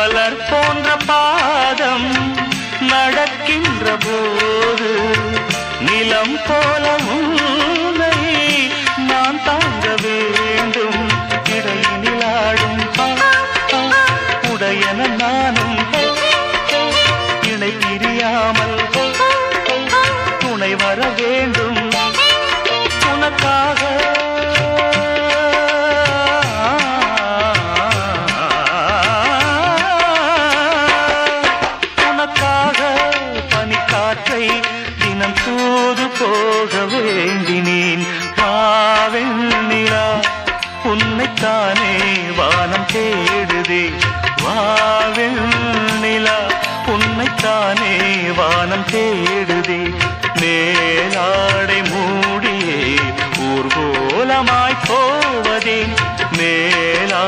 மலர் போன்ற பாதம் நடக்கின்ற போது நிலம் போல உன்னை நான் தாங்க வேண்டும். இடையினில் ஆடும் உடையன நானும் இணை பிரியாமல் துணை வர வேண்டும். உனக்காக பனிக்காற்றை தினம் தூது போக வேண்டினேன். வாவெண்ணிலா உன்னைத்தானே வானம் தேடுதே. வாவெண்ணிலா உன்னைத்தானே வானம் தேடுதே. மேலாடை மூடியே ஊர்கோலமாய் போவதே. மேலா